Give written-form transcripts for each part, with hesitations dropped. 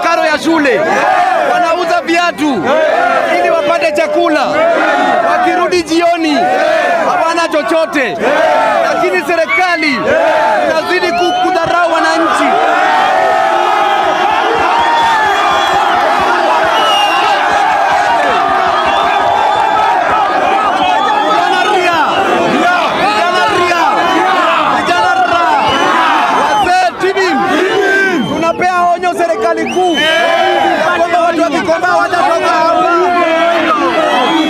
karo ya shule, wanauza viatu ili wapate chakula. Wakirudi jioni hawana chochote, lakini serikali inazidi kudharau wananchi. Serikali kuu kwamba watu wa Gikomba watatoka hapa.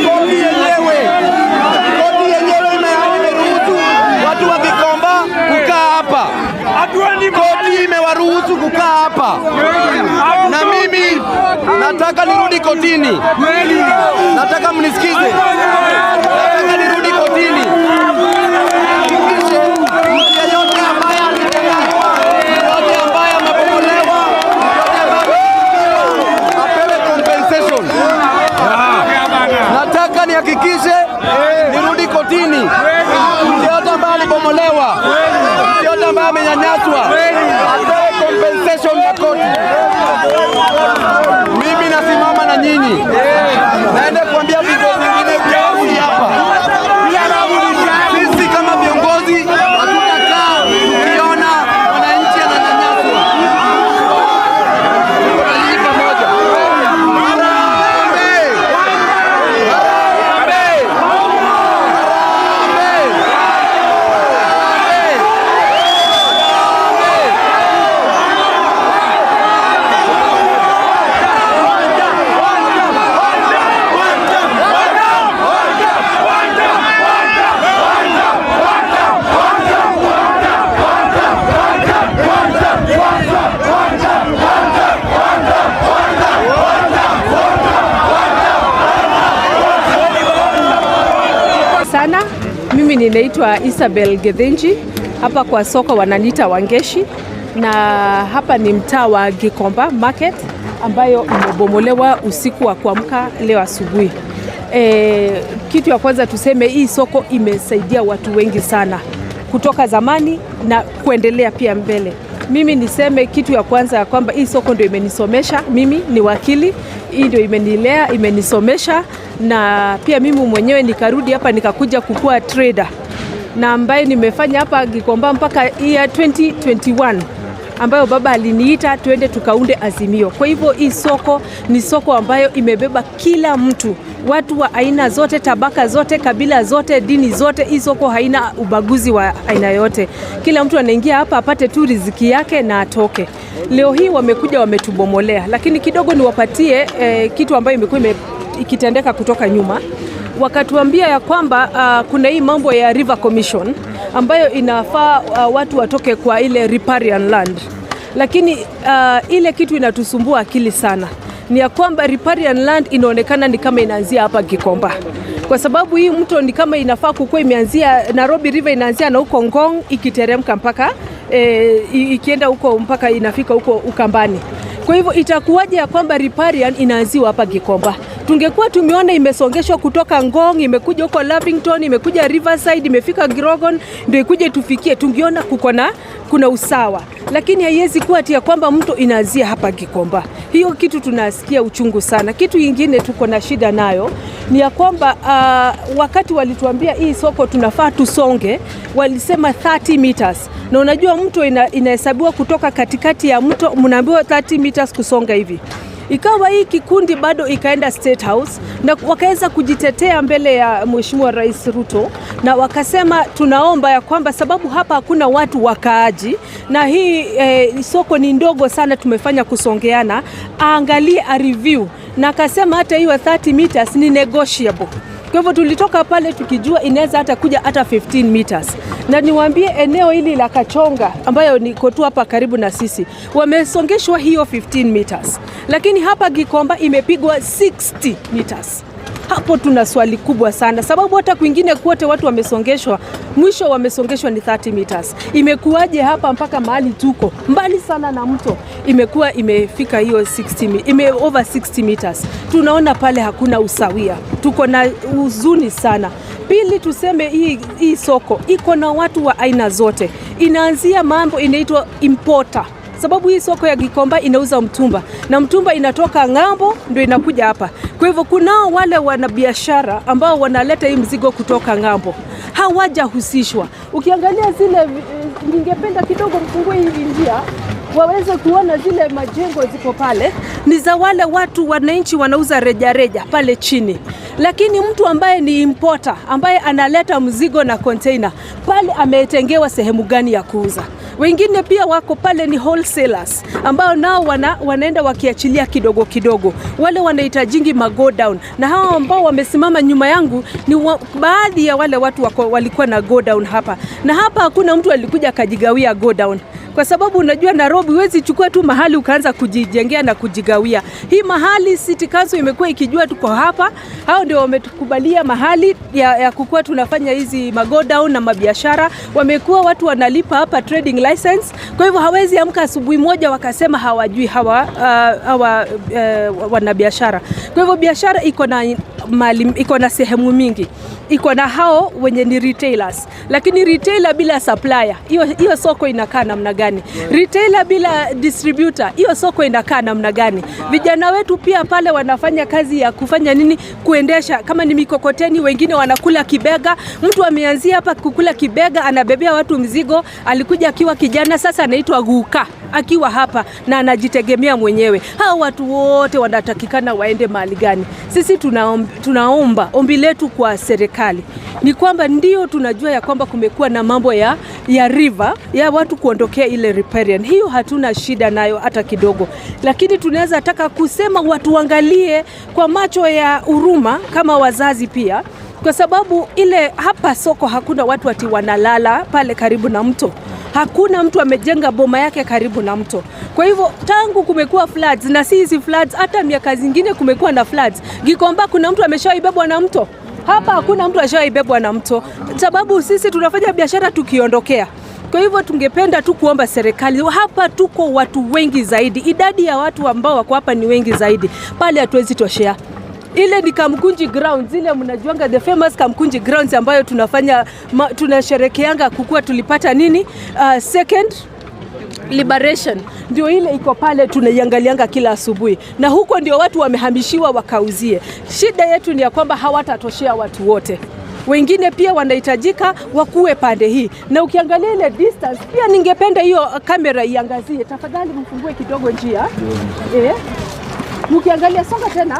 Koti yenyewe imeruhusu watu wa Gikomba kukaa hapa. Koti imewaruhusu kukaa hapa, na mimi nataka nirudi kotini. Nataka mnisikize, nataka nirudi kotini. Nataka nihakikishe nirudi kotini. Yote ambaye alibomolewa, yote ambaye amenyanyaswa, apewe compensation ya koti. Mimi nasimama na nyinyi. Naende kuambia viongozi wengine kurudi hapa. Sisi kama viongozi hatutakaa tukiona wananchi wananyanyaswa. Mimi ninaitwa Isabel Gethenji, hapa kwa soko wananiita Wangeshi, na hapa ni mtaa wa Gikomba Market ambayo imebomolewa usiku wa kuamka leo asubuhi. Kitu ya kwanza tuseme, hii soko imesaidia watu wengi sana kutoka zamani na kuendelea pia mbele. Mimi niseme kitu ya kwanza ya kwamba hii soko ndio imenisomesha. Mimi ni wakili, hii ndio imenilea, imenisomesha, na pia mimi mwenyewe nikarudi hapa nikakuja kukua trader, na ambaye nimefanya hapa Gikomba mpaka year 2021 ambayo baba aliniita tuende tukaunde Azimio. Kwa hivyo hii soko ni soko ambayo imebeba kila mtu, watu wa aina zote, tabaka zote, kabila zote, dini zote. Hii soko haina ubaguzi wa aina yote. Kila mtu anaingia hapa apate tu riziki yake na atoke. Leo hii wamekuja wametubomolea, lakini kidogo niwapatie kitu ambayo imekuwa ikitendeka kutoka nyuma. Wakatuambia ya kwamba kuna hii mambo ya River Commission ambayo inafaa watu watoke kwa ile riparian land. Lakini ile kitu inatusumbua akili sana ni ya kwamba riparian land inaonekana ni kama inaanzia hapa Gikomba. Kwa sababu hii mto ni kama inafaa kukua imeanzia Nairobi River, inaanzia na huko Ngong ikiteremka mpaka ikienda huko mpaka inafika huko Ukambani. Kwa hivyo itakuwaje ya kwamba riparian inaanziwa hapa Gikomba? Tungekuwa tumeona imesongeshwa kutoka Ngong, imekuja huko Lavington, imekuja Riverside, imefika Girogon, ndio ikuje tufikie, tungeona kuna usawa. Lakini haiwezi kuwa ati ya kwamba mto inaanzia hapa Gikomba. Hiyo kitu tunasikia uchungu sana. Kitu kingine tuko na shida nayo ni ya kwamba wakati walituambia hii soko tunafaa tusonge, walisema 30 meters. Na unajua mto inahesabiwa kutoka katikati ya mto, mnaambiwa 30 meters kusonga hivi. Ikawa hii kikundi bado ikaenda State House na wakaweza kujitetea mbele ya Mheshimiwa Rais Ruto, na wakasema tunaomba ya kwamba sababu hapa hakuna watu wakaaji na hii soko ni ndogo sana, tumefanya kusongeana, aangalie a review, na akasema hata hiyo 30 meters ni negotiable. Kwa hivyo tulitoka pale tukijua inaweza hata kuja hata 15 meters. Na niwaambie eneo hili la Kachonga ambayo niko tu hapa karibu na sisi, wamesongeshwa hiyo 15 meters. Lakini hapa Gikomba imepigwa 60 meters. Hapo tuna swali kubwa sana, sababu hata kwingine kote watu wamesongeshwa, mwisho wamesongeshwa ni 30 meters. Imekuwaje hapa mpaka mahali tuko mbali sana na mto imekuwa imefika hiyo 60 over 60 meters? Tunaona pale hakuna usawia, tuko na huzuni sana. Pili, tuseme hii soko iko na watu wa aina zote. Inaanzia mambo inaitwa importer, sababu hii soko ya Gikomba inauza mtumba na mtumba inatoka ng'ambo ndio inakuja hapa. Kwa hivyo kunao wale wanabiashara ambao wanaleta hii mzigo kutoka ng'ambo, hawajahusishwa. Ukiangalia zile, ningependa kidogo mfungue hivi njia waweze kuona zile majengo ziko pale, ni za wale watu wananchi wanauza reja pale chini. Lakini mtu ambaye ni importer, ambaye analeta mzigo na container, pale ametengewa sehemu gani ya kuuza? Wengine pia wako pale ni wholesalers ambao nao wanaenda wakiachilia kidogo kidogo. Wale wanahitajingi go down, na hao ambao wamesimama nyuma yangu ni baadhi ya wale watu walikuwa na go down hapa. Na hapa hakuna mtu alikuja kajigawia go down. Kwa sababu unajua Nairobi huwezi chukua tu mahali ukaanza kujijengea na kujigawia. Hii mahali City Council imekuwa ikijua tuko hapa. Hao ndio wametukubalia mahali ya kukua tunafanya hizi go down na mabiashara. Wamekuwa watu wanalipa hapa trading license. Kwa hivyo hawezi amka asubuhi moja wakasema hawajui wanabiashara. Kwa hivyo biashara iko na sehemu mingi. Iko na hao wenye ni retailers, lakini retailer bila supplier, hiyo soko inakaa namna gani? Retailer bila distributor, hiyo soko inakaa namna gani? Vijana wetu pia pale wanafanya kazi ya kufanya nini? Kuendesha, kama ni mikokoteni, wengine wanakula kibega. Mtu ameanzia hapa kukula kibega, anabebea watu mzigo, alikuja akiwa kijana, sasa anaitwa guka akiwa hapa na anajitegemea mwenyewe. Hao watu wote wanatakikana waende mahali gani? Sisi tunaomba ombi letu kwa serikali ni kwamba ndio tunajua ya kwamba kumekuwa na mambo ya river ya watu kuondokea ile riparian. Hiyo hatuna shida nayo hata kidogo, lakini tunaweza taka kusema watu waangalie kwa macho ya huruma kama wazazi pia, kwa sababu ile hapa soko hakuna watu ati wanalala pale karibu na mto. Hakuna mtu amejenga boma yake karibu na mto. Kwa hivyo tangu kumekuwa floods, na si hizi floods, hata miaka zingine kumekuwa na floods. Gikomba kuna mtu ameshaibebwa na mto? Hapa hakuna mtu ashaibebwa na mto, sababu sisi tunafanya biashara tukiondokea. Kwa hivyo tungependa tu kuomba serikali, hapa tuko watu wengi zaidi, idadi ya watu ambao wako hapa ni wengi zaidi, pale hatuwezi toshea. Ile ni Kamkunji Grounds, zile mnajuanga the famous Kamkunji Grounds ambayo tunasherekeanga kukua tulipata nini second liberation, ndio ile iko pale tunaiangalianga kila asubuhi, na huko ndio watu wamehamishiwa wakauzie. Shida yetu ni ya kwamba hawatatoshea watu wote, wengine pia wanahitajika wakuwe pande hii. Na ukiangalia ile distance pia, ningependa hiyo kamera iangazie tafadhali, mfungue kidogo njia. Ukiangalia songa tena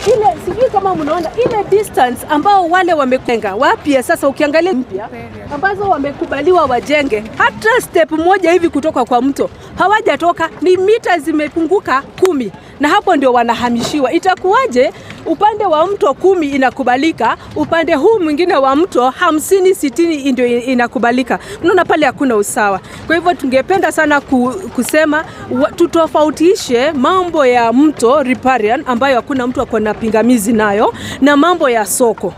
ile, sijui kama mnaona ile distance ambao wale wamekenga wapya. Sasa ukiangalia mpya ambazo wamekubaliwa wajenge, hata step moja hivi kutoka kwa mto hawajatoka, ni mita zimepunguka 10, na hapo ndio wanahamishiwa. Itakuwaje upande wa mto 10 inakubalika, upande huu mwingine wa mto 50-60 ndio inakubalika? Unaona pale hakuna usawa. Kwa hivyo tungependa sana kusema tutofautishe mambo ya mto riparian ambayo hakuna mtu ako na pingamizi nayo, na mambo ya soko.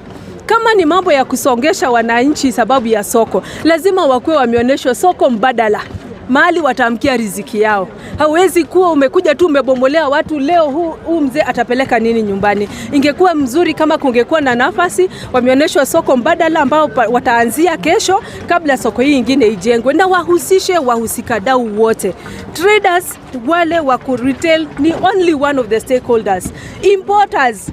Kama ni mambo ya kusongesha wananchi sababu ya soko, lazima wakuwe wameonyeshwa soko mbadala, mahali wataamkia riziki yao. Hauwezi kuwa umekuja tu umebomolea watu leo, huu mzee atapeleka nini nyumbani? Ingekuwa mzuri kama kungekuwa na nafasi wameonyeshwa soko mbadala ambao wataanzia kesho kabla soko hii nyingine ijengwe, na wahusishe wahusikadau wote. Traders wale wa retail ni only one of the stakeholders. Importers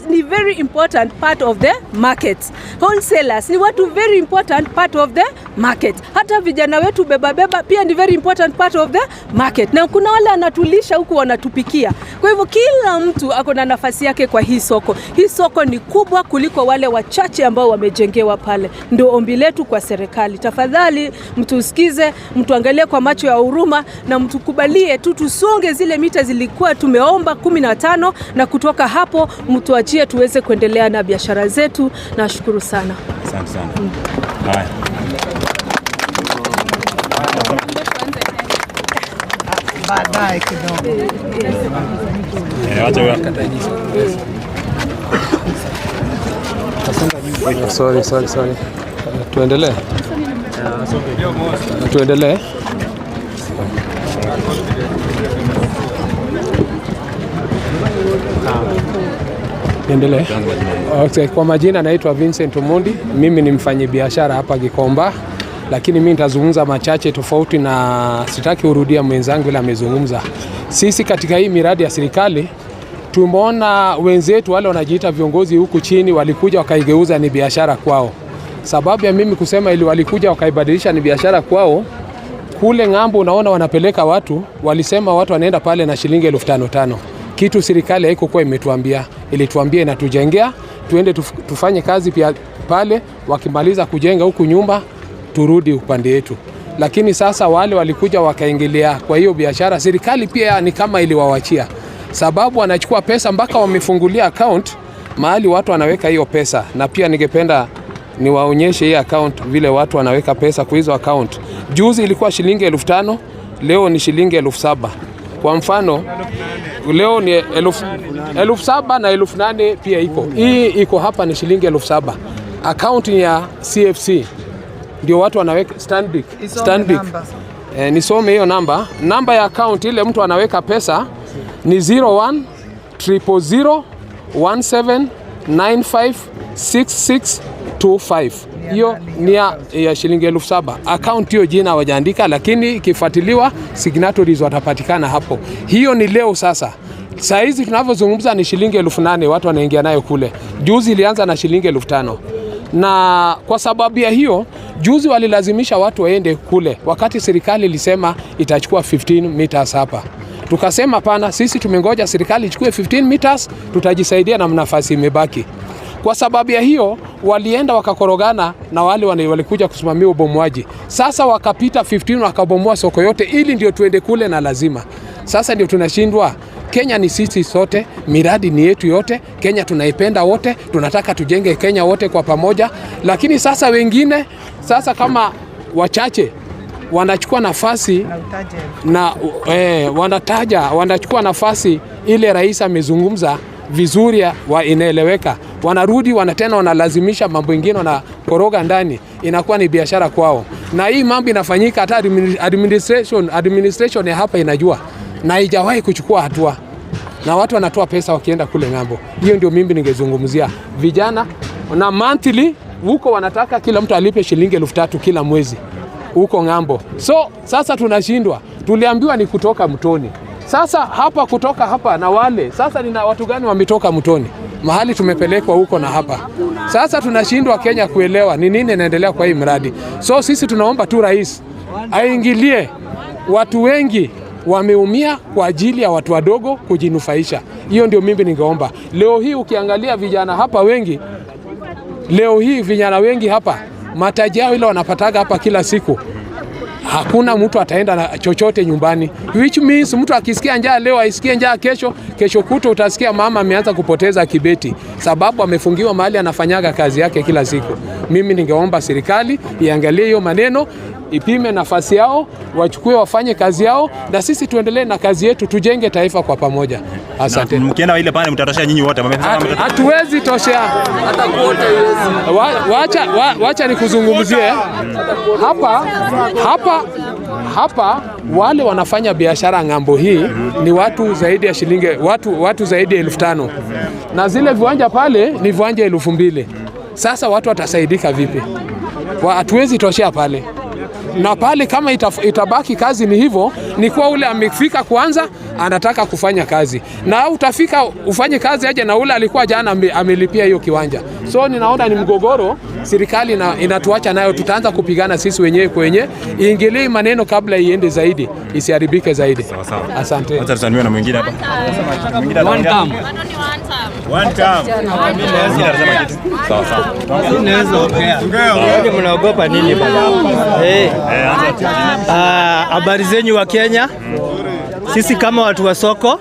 ni very important part of the market. Wholesalers ni watu very important part of the market. Hata vijana wetu beba pia ni very important part of the market. Na kuna wale anatulisha huku wanatupikia. Kwa hivyo kila mtu ako na nafasi yake kwa hii soko. Hii soko ni kubwa kuliko wale wachache ambao wamejengewa pale. Ndio ombi letu kwa serikali. Tafadhali mtusikize, mtuangalie kwa macho ya huruma, na mtukubalie tu tusonge zile mita zilikuwa tumeomba 15, na kutoka hapo mtuachie tuweze kuendelea na biashara zetu. Nashukuru sana. Asante sana. Haya. Baadaye kidogo. Sorry. Tuendelee. Endelee. Okay, kwa majina naitwa Vincent Omondi. Mimi ni mfanyabiashara hapa Gikomba. lakini mimi nitazungumza machache tofauti na sitaki urudia mwenzangu ile amezungumza. Sisi katika hii miradi ya serikali tumeona wenzetu wale wanajiita viongozi huku chini walikuja wakaigeuza ni biashara kwao. Sababu ya mimi kusema ili walikuja wakaibadilisha ni biashara kwao, kule ng'ambo unaona wanapeleka watu, walisema watu wanaenda pale na shilingi 5,500. Kitu serikali haikuwa imetuambia, ilituambia inatujengea tuende tufanye kazi pia pale, wakimaliza kujenga huku nyumba turudi upande wetu. Lakini sasa wale walikuja wakaingilia kwa hiyo biashara, serikali pia ni kama iliwawachia, sababu wanachukua pesa mpaka wamefungulia account mahali watu wanaweka hiyo pesa. Na pia ningependa niwaonyeshe hii account vile watu wanaweka pesa kwa hizo account. Juzi ilikuwa shilingi 5,000, leo ni shilingi 7,000. Kwa mfano leo ni 7,000 na 8,000 pia iko. Hii iko hapa ni shilingi 7,000. Account ni ya CFC. Ndio watu wanaweka Stanbic. Nisome hiyo namba. Namba ya account ile mtu anaweka pesa ni 010017956625. Hiyo ni ya shilingi 7,000. Account hiyo jina hawajaandika, lakini ikifuatiliwa signatories watapatikana hapo. Hiyo ni leo sasa. Saa hizi tunavyozungumza ni shilingi 8,000 watu wanaingia nayo kule. Juzi ilianza na shilingi 5,000. Na kwa sababu ya hiyo juzi walilazimisha watu waende kule, wakati serikali ilisema itachukua 15 meters hapa. Tukasema pana, sisi tumengoja serikali ichukue 15 meters, tutajisaidia na nafasi imebaki. Kwa sababu ya hiyo walienda wakakorogana na wale walikuja kusimamia ubomoaji. Sasa wakapita 15 wakabomoa soko yote, ili ndio tuende kule na lazima. Sasa ndio tunashindwa. Kenya ni sisi sote, miradi ni yetu yote, Kenya tunaipenda wote, tunataka tujenge Kenya wote kwa pamoja. Lakini sasa wengine, sasa kama wachache wanachukua nafasi na wanachukua nafasi ile rais amezungumza vizuri inaeleweka. Wanarudi tena wanalazimisha mambo mengine na koroga ndani, inakuwa ni biashara kwao. Na hii mambo inafanyika hata administration ya hapa inajua na haijawahi kuchukua hatua. Na watu wanatoa pesa wakienda kule ng'ambo. Hiyo ndio mimi ningezungumzia. Vijana na monthly huko wanataka kila mtu alipe shilingi 3,000 kila mwezi huko ng'ambo. So sasa tunashindwa. Tuliambiwa ni kutoka mtoni. Sasa hapa kutoka hapa na wale. Sasa ni watu gani wametoka mtoni? Mahali tumepelekwa huko na hapa. Sasa tunashindwa Kenya kuelewa ni nini inaendelea kwa hii mradi. So sisi tunaomba tu rais aingilie. Watu wengi wameumia kwa ajili ya watu wadogo kujinufaisha. Hiyo ndio mimi ningeomba. Leo hii ukiangalia vijana hapa wengi, hapa mataji yao ile wanapataga hapa kila siku. Hakuna mtu ataenda na chochote nyumbani. Which means mtu akisikia njaa leo aisikie njaa kesho kuto utasikia mama ameanza kupoteza kibeti sababu amefungiwa mahali anafanyaga kazi yake kila siku. Mimi ningeomba serikali iangalie hiyo maneno, ipime nafasi yao, wachukue wafanye kazi yao, na sisi tuendelee na kazi yetu, tujenge taifa kwa pamoja. Asante. Mkienda ile pale mtatosha nyinyi wote. Hatuwezi toshea. Hata kuote wacha nikuzungumzie. Hapa wale wanafanya biashara ng'ambo hii ni watu zaidi ya watu zaidi ya 5,000. Na zile viwanja pale ni viwanja 2,000. Sasa watu watasaidika vipi? Hatuwezi toshea pale. Na pale kama itabaki kazi ni hivyo, ni kwa ule amefika kwanza anataka kufanya kazi. Na utafika ufanye kazi aje na ule alikuwa jana amelipia hiyo kiwanja. So ninaona ni mgogoro, serikali inatuacha nayo, tutaanza kupigana sisi wenyewe kwenye. Iingilie maneno kabla iende zaidi, isiharibike zaidi. Sawa. Asante. Acha tusanue na mwingine hapa. One term. Sawa. Mnaogopa nini bwana? Habari zenyu wa Kenya. Sisi kama watu wa soko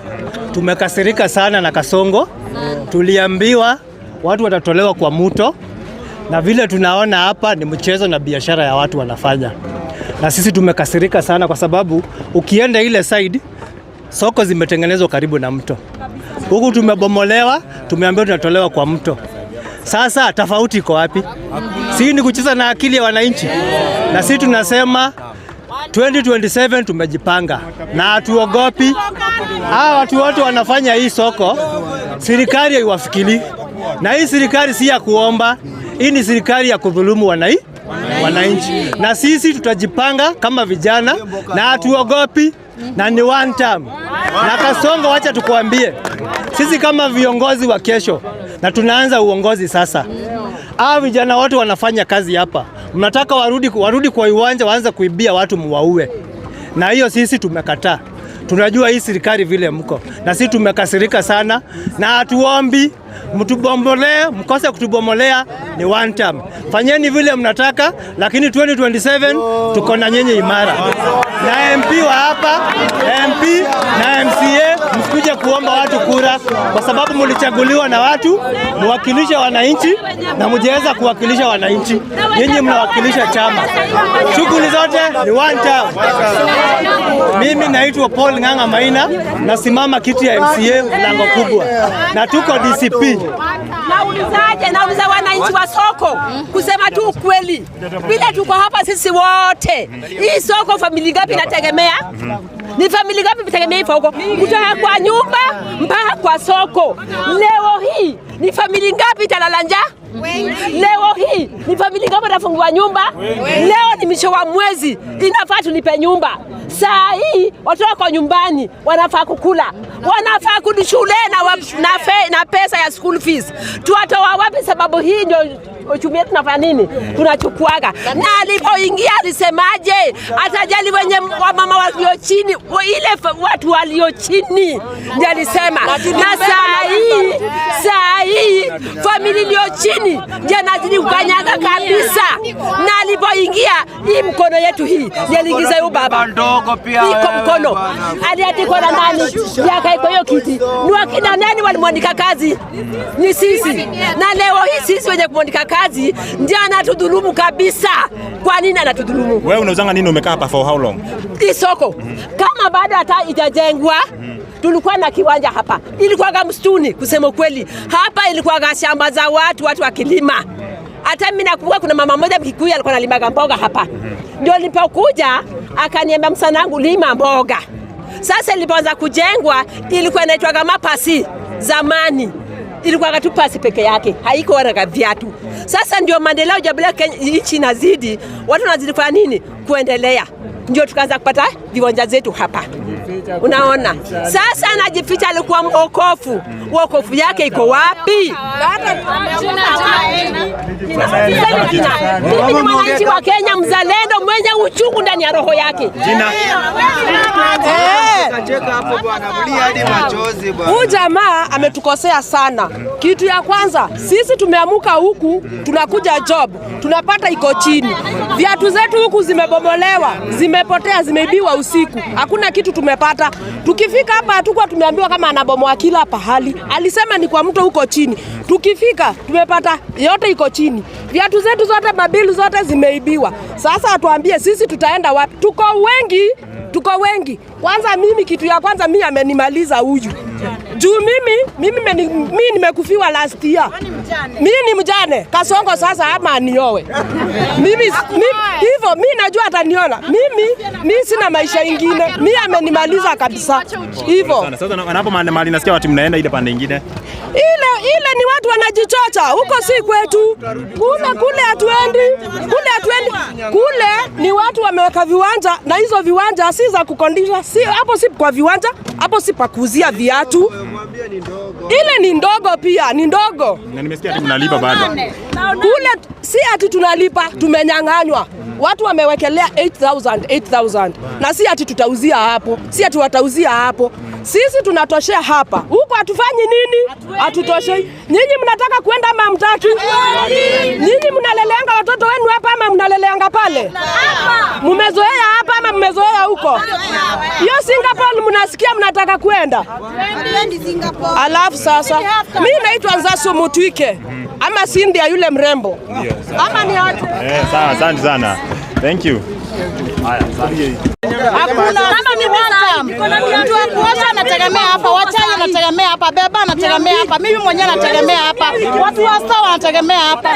tumekasirika sana na Kasongo. Tuliambiwa watu watatolewa kwa mto, na vile tunaona hapa ni mchezo na biashara ya watu wanafanya. Na sisi tumekasirika sana kwa sababu ukienda ile side soko zimetengenezwa karibu na mto. Huku tumebomolewa, tumeambiwa tunatolewa kwa mto. Sasa tofauti iko wapi? Si ni kucheza na akili ya wananchi. Na sisi tunasema 2027 tumejipanga na hatuogopi. Hawa watu wote wanafanya hii soko, serikali haiwafikiri. Na hii serikali si ya kuomba, hii ni serikali ya kudhulumu wananchi. wananchi, na sisi tutajipanga kama vijana na hatuogopi, na ni one term. Na Kasongo, wacha tukuambie, sisi kama viongozi wa kesho, na tunaanza uongozi sasa. Vijana wote wanafanya kazi hapa, mnataka warudi kwa uwanja waanze kuibia watu muwaue, na hiyo sisi tumekataa. Tunajua hii serikali vile mko, na sisi tumekasirika sana, na hatuombi mtubombolee, mkose kutubomolea, ni one term. Fanyeni vile mnataka, lakini 2027 tuko na nyinyi imara. Na MP wa hapa, MP na MCA, msikuje kuomba watu kura, kwa sababu mlichaguliwa na watu muwakilisha wananchi, na mjeweza kuwakilisha wananchi. Nyinyi mnawakilisha chama. Shughuli zote ni one term. Mimi naitwa Paul Ng'ang'a Maina, nasimama kiti ya MCA mlango kubwa, na tuko DCP. Nauliza wananchi wa soko kusema tu ukweli, bila tuko hapa sisi wote. Hii soko familia ngapi inategemea? Ni familia ngapi inategemea hii soko? Kutoka kwa nyumba mpaka kwa soko. Leo hii ni familia ngapi italala njaa? Leo hii ni familia ngapi itafungua nyumba? Leo ni mwisho wa mwezi, inafaa tulipe nyumba. Saa hii watoto kwa nyumbani wanafaa kukula, wanafaa kurudi shule na pesa ya school fees. Tuwatoa wapi? Sababu hii ndio uchumi wetu. Tunafanya nini? Tunachukuaga. Na alipoingia alisemaje? Atajali wenye mama walio chini, ile watu walio chini ndio alisema. Na saa hii familia iliyo chini ndio anazidi kukanyaga kabisa. Na alipoingia hii mkono yetu hii ndio aliingiza huyo baba ndogo pia iko mkono aliandikwa na nani yakaiko hiyo kiti. Ni wakina nani walimwandika kazi? Ni sisi. Na leo hii sisi wenye kumwandika kazi ndio anatudhulumu kabisa. Kwa nini anatudhulumu? Wewe unauzanga nini? Umekaa hapa for how long? Isoko kama bado hata itajengwa, tulikuwa na kiwanja hapa, ilikuwa msituni. Kusema kweli, hapa ilikuwa shamba za watu wa kilima. Hata mimi nakumbuka kuna mama mmoja Mkikuyu alikuwa analima mboga hapa. Ndio nilipokuja akaniambia msanangu lima mboga. Sasa ilipoanza kujengwa ilikuwa inaitwa kama pasi zamani. Ilikuwa tu pasi peke yake, haiko na viatu. Sasa ndio maendeleo jabila nchi nazidi, watu nazidi kwa nini? Kuendelea. Ndio tukaanza kupata viwanja zetu hapa. Unaona? Sasa anajificha alikuwa mwokofu. Wokofu yake iko wapi? Mimi ni mwananchi wa Kenya mzalendo mwenye uchungu ndani ya roho yake. Huyu jamaa ametukosea sana. Kitu ya kwanza, sisi tumeamuka huku, tunakuja job, tunapata iko chini. Viatu zetu huku zimebomolewa, zimepotea, zimeibiwa usiku. Hakuna kitu tumepata. Tukifika hapa hatukuwa tumeambiwa kama anabomoa kila pahali. Alisema ni kwa mto huko chini. Tukifika tumepata yote iko chini. Viatu zetu zote, mabilu zote zimeibiwa. Sasa atuambie sisi tutaenda wapi? Tuko wengi. Kwanza mimi kitu ya kwanza mimi amenimaliza huyu. Juu mimi nimekufiwa last year. Mimi ni mjane. Kasongo sasa ama anioe. Mimi najua ataniona. Mimi sina maisha ingine. Mimi amenimaliza kabisa. Hivyo. Sasa hapo mahali nasikia watu mnaenda ile pande nyingine. Ile ni watu wanajichocha. Huko si kwetu. Kule hatuendi. Kule ni watu wameweka viwanja, na hizo viwanja si za kukondisha. Si hapo, si kwa viwanja, hapo si pa kuuzia viatu. Ile ni ndogo pia, ni ndogo. Na nimesikia ati mnalipa bado. Kule si ati tunalipa, tumenyang'anywa. Watu wamewekelea 8,000 na si ati tutauzia hapo, si ati watauzia hapo. Sisi tunatoshea hapa. Huko hatufanyi nini? Hatutoshei. Nyinyi mnataka kwenda ama mtaki? Nyinyi mnaleleanga watoto wenu hapa ama mnaleleanga pale? Mmezoea hapa ama mmezoea huko? Hiyo Singapore mnasikia mnataka kwenda. Alafu sasa mimi naitwa Nzaso Mutwike ama Cynthia yule mrembo. Ama ni aje? Sawa, asante sana. Thank you. Haya, hakuna kama mimi mtu wa kuosha anategemea hapa, wachaji anategemea hapa, beba anategemea hapa, mimi mwenyewe anategemea hapa, watu wa sawa wanategemea hapa,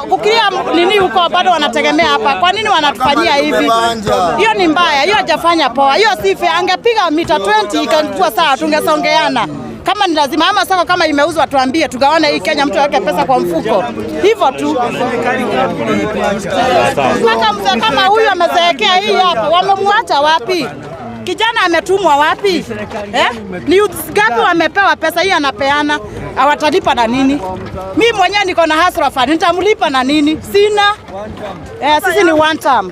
kukiria nini huko bado wanategemea hapa. Kwa nini wanatufanyia hivi? Hiyo ni mbaya, hiyo hajafanya poa, hiyo si fair. Angepiga mita 20 ikakuwa sawa, tungesongeana. Kama ni lazima ama soko kama imeuzwa tuambie, tugawane hii Kenya, mtu aweke pesa kwa mfuko. Hivyo tu. Sasa mzee kama huyu amezeekea hii hapa, wamemwacha wapi? Kijana ametumwa wapi? Ni youth gapi wamepewa pesa hii anapeana? Hawatalipa na nini? Mimi mwenyewe niko na Hasra Fund, nitamlipa na nini? Sina. Sisi ni one time.